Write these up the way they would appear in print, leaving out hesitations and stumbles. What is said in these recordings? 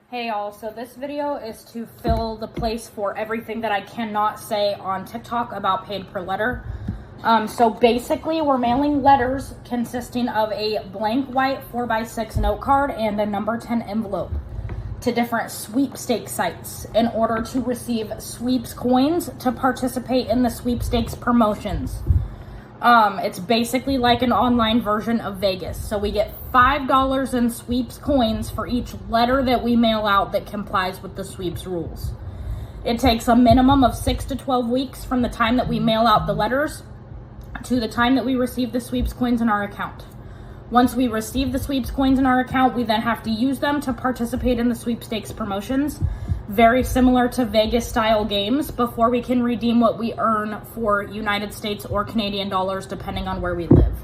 Hey y'all, so this video is to fill the place for everything that I cannot say on TikTok about paid per letter. So basically we're mailing letters consisting of a blank white 4x6 note card and a number 10 envelope to different sweepstakes sites in order to receive sweeps coins to participate in the sweepstakes promotions. It's basically like an online version of Vegas. So we get $5 in sweeps coins for each letter that we mail out that complies with the sweeps rules. It takes a minimum of 6 to 12 weeks from the time that we mail out the letters to the time that we receive the sweeps coins in our account. Once we receive the sweeps coins in our account, we then have to use them to participate in the sweepstakes promotions, very similar to Vegas style games, before we can redeem what we earn for United States or Canadian dollars depending on where we live.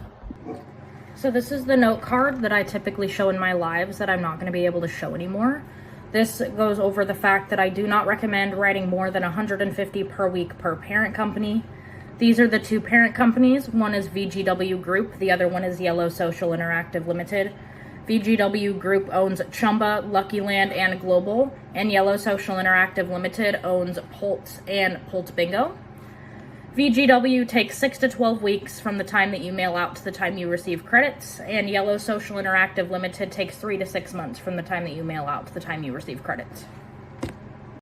So this is the note card that I typically show in my lives that I'm not going to be able to show anymore. This goes over the fact that I do not recommend writing more than 150 per week per parent company. These are the two parent companies. One is VGW Group, the other one is Yellow Social Interactive Limited. VGW Group owns Chumba, Lucky Land, and Global, and Yellow Social Interactive Limited owns Pulse and Pulse Bingo. VGW takes 6 to 12 weeks from the time that you mail out to the time you receive credits, and Yellow Social Interactive Limited takes 3 to 6 months from the time that you mail out to the time you receive credits.